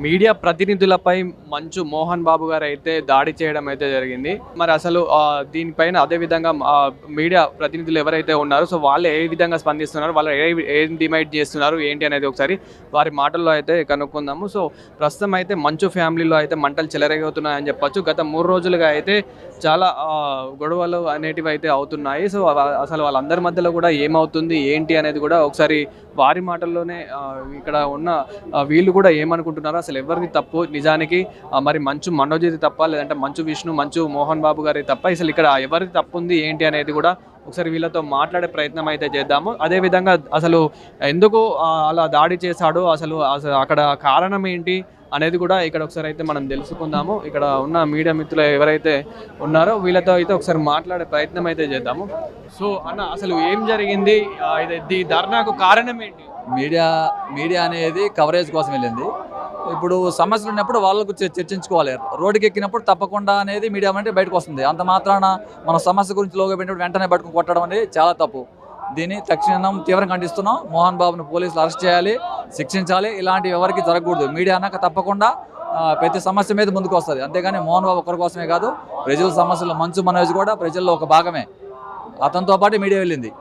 Media ప్రతినిధులపై మంచు మోహన్ బాబు గారు అయితే దాడి చేయడం అయితే జరిగింది. మరి అసలు దీనిపైన అదే విధంగా మీడియా ప్రతినిధులు ఎవరైతే ఉన్నారో సో వాళ్ళు ఏ విధంగా స్పందిస్తున్నారు, వాళ్ళు ఏం డిమైండ్ చేస్తున్నారు ఏంటి అనేది ఒకసారి వారి మాటల్లో అయితే కనుక్కుందాము. సో ప్రస్తుతం అయితే మంచు ఫ్యామిలీలో అయితే మంటలు చెలరేగుతున్నాయని చెప్పొచ్చు. గత 3 రోజులుగా అయితే చాలా గొడవలు అనేటివి అయితే అవుతున్నాయి. సో అసలు వాళ్ళందరి మధ్యలో కూడా ఏమవుతుంది ఏంటి అనేది కూడా ఒకసారి వారి మాటల్లోనే ఇక్కడ ఉన్న వీళ్ళు కూడా ఏమనుకుంటున్నారో, అసలు ఎవరిది తప్పు నిజానికి, మరి మంచు మనోజ్ది తప్ప లేదంటే మంచు విష్ణు మంచు మోహన్ బాబు గారి తప్ప, అసలు ఇక్కడ ఎవరిది తప్పు ఉంది ఏంటి అనేది కూడా ఒకసారి వీళ్ళతో మాట్లాడే ప్రయత్నం అయితే చేద్దాము. అదేవిధంగా అసలు ఎందుకు అలా దాడి చేశాడు, అసలు అక్కడ కారణం ఏంటి అనేది కూడా ఇక్కడ ఒకసారి అయితే మనం తెలుసుకుందాము. ఇక్కడ ఉన్న మీడియా మిత్రులు ఎవరైతే ఉన్నారో వీళ్ళతో అయితే ఒకసారి మాట్లాడే ప్రయత్నం అయితే చేద్దాము. సో అన్న, అసలు ఏం జరిగింది, ఇది ధర్నాకు కారణం ఏంటి? మీడియా అనేది కవరేజ్ కోసం వెళ్ళింది. ఇప్పుడు సమస్యలు ఉన్నప్పుడు వాళ్ళకు చర్చించుకోవాలి. రోడ్డుకి ఎక్కినప్పుడు తప్పకుండా అనేది మీడియా అంటే బయటకు వస్తుంది. అంత మాత్రాన మన సమస్య గురించి లోగా పెట్టినప్పుడు వెంటనే పట్టుకుని కొట్టడం అనేది చాలా తప్పు. దీన్ని తక్షణం తీవ్రంగా ఖండిస్తున్నాం. మోహన్ బాబును పోలీసులు అరెస్ట్ చేయాలి, శిక్షించాలి. ఇలాంటివి ఎవరికి జరగకూడదు. మీడియా అన్నాక తప్పకుండా ప్రతి సమస్య మీద ముందుకు వస్తుంది. అంతేగాని మోహన్ బాబు ఒకరి కోసమే కాదు, ప్రజల సమస్యలు మంచు మనోజ్ కూడా ప్రజల్లో ఒక భాగమే. అతనితో పాటు మీడియా వెళ్ళింది.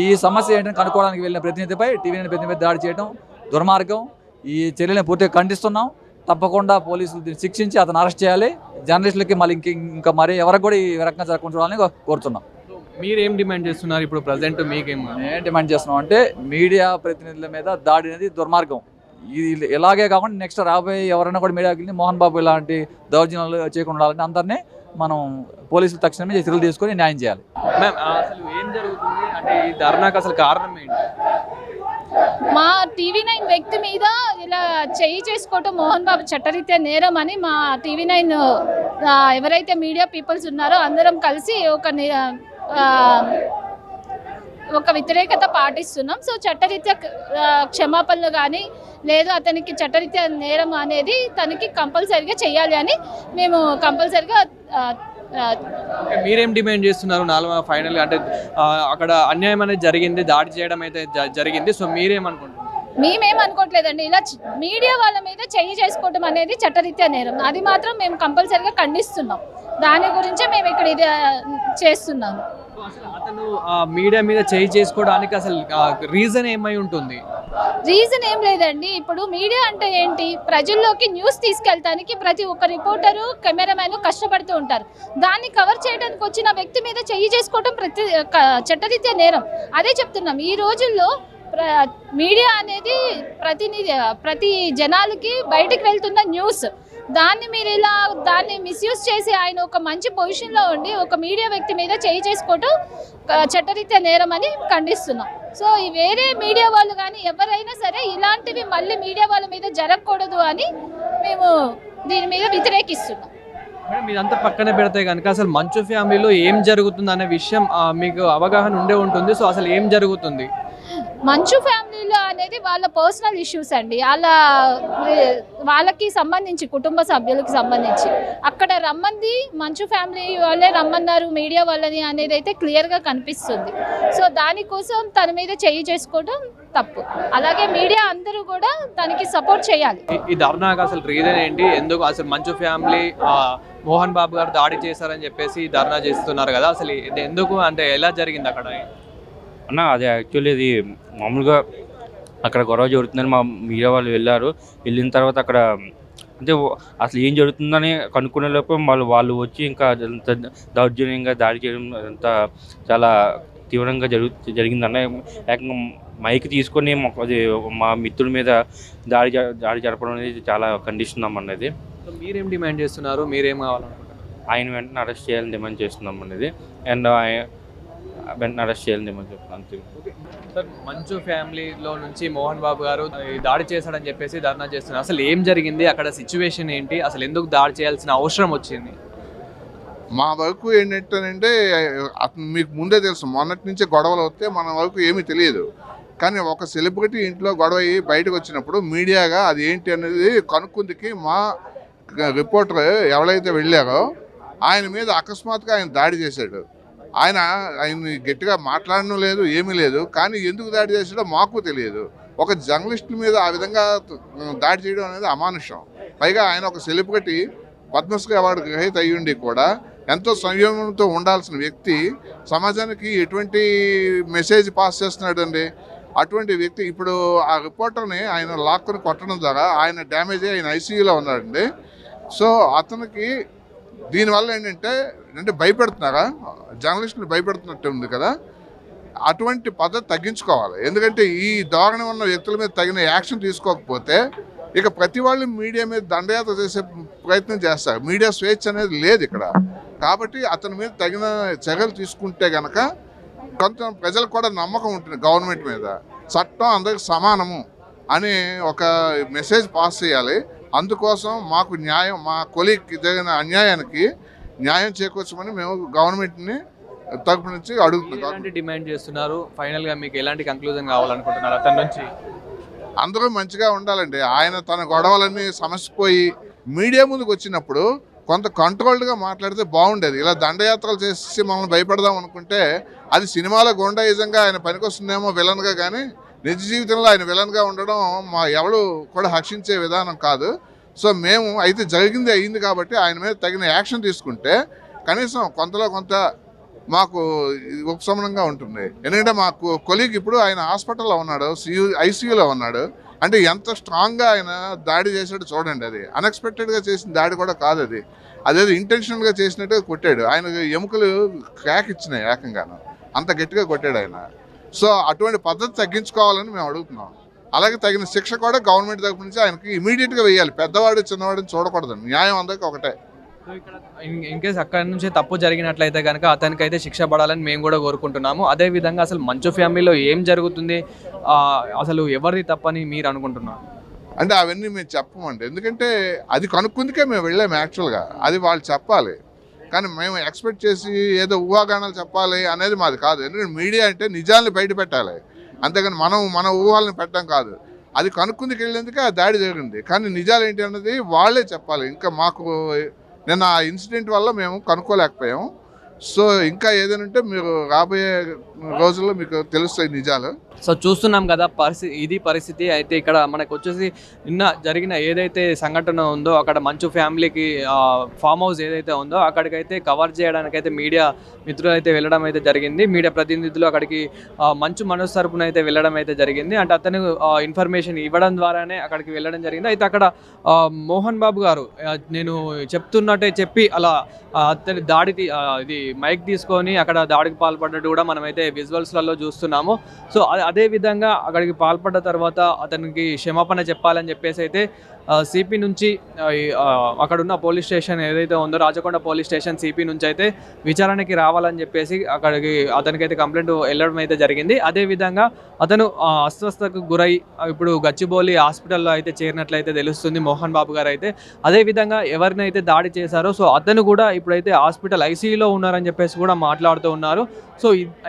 ఈ సమస్య ఏంటని కనుక్కోవడానికి వెళ్ళిన ప్రతినిధిపై టీవీ ప్రతినిధి దాడి చేయడం దుర్మార్గం. ఈ చర్యలను పూర్తిగా ఖండిస్తున్నాం. తప్పకుండా పోలీసులు దీన్ని శిక్షించి అతను అరెస్ట్ చేయాలి. జర్నలిస్టులకి మళ్ళీ ఇంకా మరి ఎవరికి కూడా ఈ రకంగా జరగకుండా చూడాలని కోరుతున్నాం. మీరేం డిమాండ్ చేస్తున్నారు ఇప్పుడు ప్రజెంట్? మీకేం డిమాండ్ చేస్తున్నాం అంటే మీడియా ప్రతినిధుల మీద దాడి అనేది దుర్మార్గం. ఇది ఇలాగే కాకుండా నెక్స్ట్ రాబోయే ఎవరైనా కూడా మీడియాకి వెళ్ళి మోహన్ బాబు ఇలాంటి దౌర్జన్యాలు చేయకుండా ఉండాలంటే అందరినీ మనం పోలీసులు తక్షణమే చర్యలు తీసుకొని న్యాయం చేయాలి. మ్యామ్, అసలు ఏం జరుగుతుంది అంటే ఈ ధర్నాకు అసలు కారణం ఏంటి? మా టీవీ9 వ్యక్తి మీద ఇలా చేయి చేసుకోవటం మోహన్ బాబు చట్టరీత్యా నేరం అని మా టీవీ9 ఎవరైతే మీడియా పీపుల్స్ ఉన్నారో అందరం కలిసి ఒక వ్యతిరేకత పాటిస్తున్నాం. సో చట్టరీత్యా క్షమాపణలు కానీ లేదు అతనికి చట్టరీత్యా నేరం అనేది తనకి కంపల్సరీగా చేయాలి అని మేము కంపల్సరీగా. మీరేం డిమాండ్ చేస్తున్నారు? ఫైనల్ అంటే అక్కడ అన్యాయం అనేది జరిగింది, దాడి చేయడం అయితే జరిగింది. సో మీరేమనుకుంటున్నారు? మేమేమనుకోవట్లేదండి. ఇలా మీడియా వాళ్ళ మీద చెయ్యి చేసుకోవడం అనేది చట్టరీత్యా నేరం. అది మాత్రం మేము కంపల్సరీగా ఖండిస్తున్నాం. దాని గురించే మేము ఇక్కడ ఇది చేస్తున్నాము. అతను మీడియా మీద చేయి చేసుకోవడానికి అసలు రీజన్ ఏమై ఉంటుంది? రీజన్ ఏం లేదండి. ఇప్పుడు మీడియా అంటే ఏంటి? ప్రజల్లోకి న్యూస్ తీసుకెళ్తానికి ప్రతి ఒక్క రిపోర్టరు కెమెరామెన్ కష్టపడుతూ ఉంటారు. దాన్ని కవర్ చేయడానికి వచ్చిన వ్యక్తి మీద చెయ్యి చేసుకోవడం చట్టరీత్యా నేరం. అదే చెప్తున్నాం. ఈ రోజుల్లో మీడియా అనేది ప్రతి జనాలకి బయటకు వెళ్తున్న న్యూస్. దాన్ని మీరు దాన్ని మిస్యూజ్ చేసి ఆయన ఒక మంచి పొజిషన్లో ఉండి ఒక మీడియా వ్యక్తి మీద చేయి చేసుకోవటం చట్టరీత్యా నేరం అని ఖండిస్తున్నాం. సో ఈ వేరే మీడియా వాళ్ళు కానీ ఎవరైనా సరే ఇలాంటివి మళ్ళీ మీడియా వాళ్ళ మీద జరగకూడదు అని మేము దీని మీద వ్యతిరేకిస్తున్నాం. మేడం, ఇదంతా పక్కన పెడితే కనుక అసలు మంచు ఫ్యామిలీలో ఏం జరుగుతుంది అనే విషయం మీకు అవగాహన ఉండే ఉంటుంది. సో అసలు ఏం జరుగుతుంది మంచు ఫ్యామిలీలో అనేది వాళ్ళ పర్సనల్ ఇష్యూస్ అండి. వాళ్ళకి సంబంధించి కుటుంబ సభ్యులకి సంబంధించి అక్కడ రమ్మంది మంచు ఫ్యామిలీ వాళ్ళే రమ్మన్నారు మీడియా వాళ్ళని అనేది అయితే క్లియర్గా కనిపిస్తుంది. సో దానికోసం తన మీద చెయ్యి చేసుకోవడం తప్పు. అలాగే మీడియా అందరూ కూడా తనకి సపోర్ట్ చేయాలి. ఈ ధర్నాకు అసలు రీజన్ ఏంటి? ఎందుకు అసలు మంచు ఫ్యామిలీ మోహన్ బాబు గారు దాడి చేశారని చెప్పేసి ధర్నా చేస్తున్నారు కదా, అసలు ఇది ఎందుకు అంటే ఎలా జరిగింది అక్కడ? అన్న అది యాక్చువల్లీ ఇది మామూలుగా అక్కడ గొడవ జరుగుతుందని మా మీడియా వాళ్ళు వెళ్ళిన తర్వాత అక్కడ అంటే అసలు ఏం జరుగుతుందని కనుక్కునే లోపు వాళ్ళు వచ్చి ఇంకా అంత దౌర్జన్యంగా దాడి చేయడం అంతా చాలా తీవ్రంగా జరిగిందన్న. ఏకంగా మైక్ తీసుకొని అది మా మిత్రుల మీద దాడి జరపడం అనేది చాలా ఖండిస్తున్నాం అన్నది. మీరేం డిమాండ్ చేస్తున్నారు? మీరేం కావాలనుకుంటున్నారు? ఆయన వెంటనే అరెస్ట్ చేయాలని డిమాండ్ చేస్తున్నాం అనేది. అండ్ వెంటనే అరెస్ట్ చేయాలని డిమాండ్ చేస్తున్నాం అంతే. సార్, మంచు ఫ్యామిలీలో నుంచి మోహన్ బాబు గారు దాడి చేశాడని చెప్పేసి ధర్నా చేస్తున్నారు. అసలు ఏం జరిగింది అక్కడ, సిచ్యువేషన్ ఏంటి, అసలు ఎందుకు దాడి చేయాల్సిన అవసరం వచ్చింది? మా వరకు ఏంటంటే అతను మీకు ముందే తెలుసు, మొన్నటి నుంచే గొడవలు వస్తే మన వరకు ఏమీ తెలియదు. కానీ ఒక సెలబ్రిటీ ఇంట్లో గొడవ అయ్యి బయటకు వచ్చినప్పుడు మీడియాగా అది ఏంటి అనేది కనుక్కుందికి మా రిపోర్టర్ ఎవరైతే వెళ్ళారో ఆయన మీద అకస్మాత్తుగా ఆయన దాడి చేశాడు. ఆయన గట్టిగా మాట్లాడడం లేదు, ఏమీ లేదు. కానీ ఎందుకు దాడి చేసాడో మాకు తెలియదు. ఒక జర్నలిస్టుల మీద ఆ విధంగా దాడి చేయడం అనేది అమానుషం. పైగా ఆయన ఒక సెలబ్రిటీ, పద్మశ్రీ అవార్డు గ్రహీత అయ్యుండి కూడా ఎంతో సంయమనంతో ఉండాల్సిన వ్యక్తి సమాజానికి ఎటువంటి మెసేజ్ పాస్ చేస్తున్నాడు అండి. అటువంటి వ్యక్తి ఇప్పుడు ఆ రిపోర్టర్ని ఆయన లాక్కుని కొట్టడం ద్వారా ఆయన డ్యామేజ్ అయ్యి ఆయన ఐసీయూలో ఉన్నాడండి. సో అతనికి దీనివల్ల ఏంటంటే భయపెడుతున్నారా, జర్నలిస్టులు భయపెడుతున్నట్టు ఉంది కదా. అటువంటి పద్ధతి తగ్గించుకోవాలి. ఎందుకంటే ఈ ధోరణి ఉన్న వ్యక్తుల మీద తగిన యాక్షన్ తీసుకోకపోతే ఇక ప్రతి వాళ్ళు మీడియా మీద దండయాత్ర చేసే ప్రయత్నం చేస్తారు. మీడియా స్వేచ్ఛ అనేది లేదు ఇక్కడ. కాబట్టి అతని మీద తగిన చర్యలు తీసుకుంటే కనుక కొంత ప్రజలకు కూడా నమ్మకం ఉంటుంది గవర్నమెంట్ మీద. చట్టం అందరికి సమానము అని ఒక మెసేజ్ పాస్ చేయాలి. అందుకోసం మాకు న్యాయం, మా కొలీగ్కి జరిగిన అన్యాయానికి న్యాయం చేకూర్చమని మేము గవర్నమెంట్ని తరపు నుంచి అడుగుతున్నాం. ఎలాంటి డిమాండ్ చేస్తున్నారు? ఫైనల్గా మీకు ఎలాంటి కంక్లూజన్ కావాలనుకుంటున్నారు అతని నుంచి? అందరూ మంచిగా ఉండాలండి. ఆయన తన గొడవలన్నీ సమసిపోయి మీడియా ముందుకు వచ్చినప్పుడు కొంత కంట్రోల్డ్గా మాట్లాడితే బాగుండేది. ఇలా దండయాత్రలు చేసి మమ్మల్ని భయపడదాం అనుకుంటే అది సినిమాలో గుండాయిజంగా ఆయన పనికొస్తుందేమో విలన్గా, కానీ నిజ జీవితంలో ఆయన విలన్గా ఉండడం మా ఎవరు కూడా హర్షించే విధానం కాదు. సో మేము అయితే జరిగింది అయింది కాబట్టి ఆయన మీద తగిన యాక్షన్ తీసుకుంటే కనీసం కొంతలో కొంత మాకు ఉపశమనంగా ఉంటుంది. ఎందుకంటే మాకు కొలీగ్ ఇప్పుడు ఆయన హాస్పిటల్లో ఉన్నాడు, ఐసీయూలో ఉన్నాడు. అంటే ఎంత స్ట్రాంగ్గా ఆయన దాడి చేశాడు చూడండి. అది అన్ఎక్స్పెక్టెడ్గా చేసిన దాడి కూడా కాదు, అది అదేదో ఇంటెన్షనల్గా చేసినట్టుగా కొట్టాడు. ఆయన ఎముకలు క్రాక్ ఇచ్చినాయి ఏకంగాను, అంత గట్టిగా కొట్టాడు ఆయన. సో అటువంటి పద్ధతి తగ్గించుకోవాలని మేము అడుగుతున్నాం. అలాగే తగిన శిక్ష కూడా గవర్నమెంట్ తరపు నుంచి ఆయనకి ఇమీడియట్గా వేయాలి. పెద్దవాడు చిన్నవాడిని చూడకూడదు. న్యాయం అందరికీ ఒకటే. సో ఇక్కడ ఇన్ కేస్ అక్కడి నుంచి తప్పు జరిగినట్లయితే కనుక అతనికైతే శిక్ష పడాలని మేము కూడా కోరుకుంటున్నాము. అదేవిధంగా అసలు మంచు ఫ్యామిలీలో ఏం జరుగుతుంది, అసలు ఎవరిది తప్పని మీరు అనుకుంటున్నారు? అంటే అవన్నీ మేము చెప్పమండి. ఎందుకంటే అది కనుక్కుందుకే మేము వెళ్ళాము యాక్చువల్గా. అది వాళ్ళు చెప్పాలి. కానీ మేము ఎక్స్పెక్ట్ చేసి ఏదో ఊహాగానాలు చెప్పాలి అనేది మాది కాదు. ఎందుకంటే మీడియా అంటే నిజాల్ని బయట పెట్టాలి, అంతేగాని మన ఊహాలను పెట్టడం కాదు. అది కనుక్కుందుకు వెళ్ళేందుకే ఆ దాడి జరిగింది. కానీ నిజాలు ఏంటి అన్నది వాళ్ళే చెప్పాలి. ఇంకా మాకు నిన్న ఆ ఇన్సిడెంట్ వల్ల మేము కనుక్కోలేకపోయాము. సో ఇంకా ఏదైనా ఉంటే మీరు రాబోయే రోజుల్లో మీకు తెలుస్తాయి నిజాలు. సో చూస్తున్నాం కదా ఇది పరిస్థితి. అయితే ఇక్కడ మనకు వచ్చేసి నిన్న జరిగిన ఏదైతే సంఘటన ఉందో అక్కడ మంచు ఫ్యామిలీకి ఫామ్ హౌస్ ఏదైతే ఉందో అక్కడికైతే కవర్ చేయడానికైతే మీడియా మిత్రులు అయితే వెళ్ళడం అయితే జరిగింది. మీడియా ప్రతినిధులు అక్కడికి మంచు మనోజ్ తరపున అయితే వెళ్ళడం అయితే జరిగింది. అంటే అతను ఇన్ఫర్మేషన్ ఇవ్వడం ద్వారానే అక్కడికి వెళ్ళడం జరిగింది. అయితే అక్కడ మోహన్ బాబు గారు నేను చెప్తున్నట్టే చెప్పి అలా అతని ఇది మైక్ తీసుకొని అక్కడ దాడికి పాల్పడ్డట్టు కూడా మనమైతే విజువల్స్లలో చూస్తున్నాము. సో అదే విధంగా అక్కడికి పాల్పడ్డ తర్వాత అతనికి క్షమాపణ చెప్పాలని చెప్పేసి అయితే సిపి నుంచి అక్కడున్న పోలీస్ స్టేషన్ ఏదైతే ఉందో రాచకొండ పోలీస్ స్టేషన్ సిపి నుంచి అయితే విచారణకి రావాలని చెప్పేసి అతనికైతే కంప్లైంట్ వెళ్ళడం అయితే జరిగింది. అదేవిధంగా అతను అస్వస్థతకు గురై ఇప్పుడు గచ్చిబౌలి హాస్పిటల్లో అయితే చేరినట్లయితే తెలుస్తుంది మోహన్ బాబు గారు అయితే. అదేవిధంగా ఎవరినైతే దాడి చేశారో సో అతను కూడా ఇప్పుడైతే హాస్పిటల్ ఐసీయూలో ఉన్నారని చెప్పేసి కూడా మాట్లాడుతూ ఉన్నారు. సో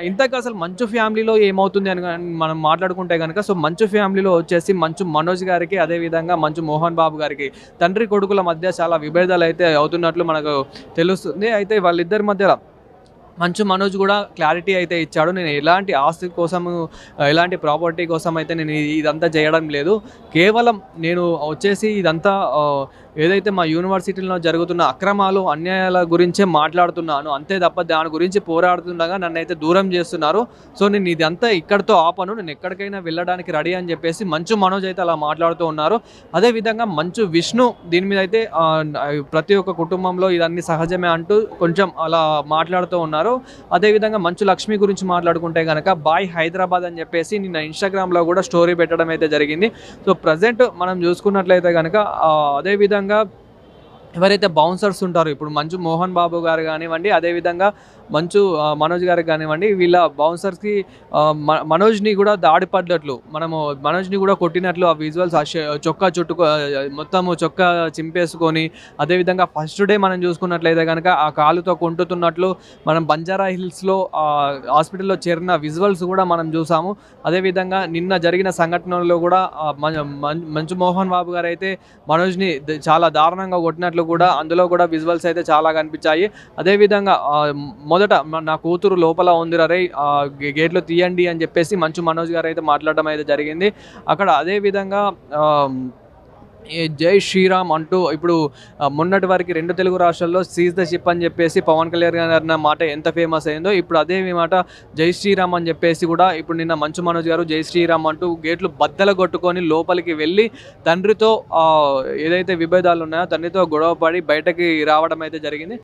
ఇంతకు అసలు మంచు ఫ్యామిలీలో ఏమవుతుంది అని మనం మాట్లాడుకుంటే కనుక సో మంచు ఫ్యామిలీలో వచ్చేసి మంచు మనోజ్ గారికి అదేవిధంగా మంచు మోహన్ బాబు గారికి తండ్రి కొడుకుల మధ్య చాలా విభేదాలు అయితే అవుతున్నట్లు మనకు తెలుస్తుంది. అయితే వాళ్ళిద్దరి మధ్య మంచు మనోజ్ కూడా క్లారిటీ అయితే ఇచ్చాడు. నేను ఎలాంటి ఆస్తి కోసము ఎలాంటి ప్రాపర్టీ కోసం అయితే నేను ఇదంతా చేయడం లేదు, కేవలం నేను వచ్చేసి ఇదంతా ఏదైతే మా యూనివర్సిటీలో జరుగుతున్న అక్రమాలు అన్యాయాల గురించే మాట్లాడుతున్నాను అంతే తప్ప దాని గురించి పోరాడుతుండగా నన్ను అయితే దూరం చేస్తున్నారు. సో నేను ఇదంతా ఇక్కడితో ఆపను, నేను ఎక్కడికైనా వెళ్ళడానికి రెడీ అని చెప్పేసి మంచు మనోజ్ అయితే అలా మాట్లాడుతూ ఉన్నారు. అదేవిధంగా మంచు విష్ణు దీని మీద అయితే ప్రతి ఒక్క కుటుంబంలో ఇదన్నీ సహజమే అంటూ కొంచెం అలా మాట్లాడుతూ ఉన్నారు. అదేవిధంగా మంచు లక్ష్మి గురించి మాట్లాడుకుంటే కనుక బాయ్ హైదరాబాద్ అని చెప్పేసి నిన్న ఇన్స్టాగ్రామ్లో కూడా స్టోరీ పెట్టడం అయితే జరిగింది. సో ప్రజెంట్ మనం చూసుకున్నట్లయితే కనుక అదేవిధంగా ఎవరైతే బౌన్సర్స్ ఉంటారో ఇప్పుడు మంచు మోహన్ బాబు గారు కానివ్వండి అదేవిధంగా మంచు మనోజ్ గారికి కానివ్వండి వీళ్ళ బౌన్సర్స్కి మనోజ్ని కూడా దాడి పడ్డట్లు మనము మనోజ్ని కూడా కొట్టినట్లు ఆ విజువల్స్ చొక్కా మొత్తము చొక్కా చింపేసుకొని అదేవిధంగా ఫస్ట్ డే మనం చూసుకున్నట్లయితే కనుక ఆ కాలుతో కొంటుతున్నట్లు మనం బంజారా హిల్స్లో హాస్పిటల్లో చేరిన విజువల్స్ కూడా మనం చూసాము. అదేవిధంగా నిన్న జరిగిన సంఘటనలో కూడా మంచు మోహన్ బాబు గారు అయితే మనోజ్ని చాలా దారుణంగా కొట్టినట్లు కూడా అందులో కూడా విజువల్స్ అయితే చాలా కనిపించాయి. అదేవిధంగా మొదట నా కూతురు లోపల ఉంది రే గేట్లు తీయండి అని చెప్పేసి మంచు మనోజ్ గారు అయితే మాట్లాడడం అయితే జరిగింది. అక్కడ అదే విధంగా ఈ జై శ్రీరామ్ అంటూ ఇప్పుడు మొన్నటి వరకు 2 తెలుగు రాష్ట్రాల్లో సీజ్ ద షిప్ అని చెప్పేసి పవన్ కళ్యాణ్ గారు అన్న మాట ఎంత ఫేమస్ అయిందో, ఇప్పుడు అదే మాట జై శ్రీరామ్ అని చెప్పేసి కూడా ఇప్పుడు నిన్న మంచు మనోజ్ గారు జై శ్రీరామ్ అంటూ గేట్లు బద్దలు కొట్టుకొని లోపలికి వెళ్ళి తండ్రితో ఏదైతే విభేదాలు ఉన్నాయో తండ్రితో గొడవ పడి బయటకి రావడం అయితే జరిగింది.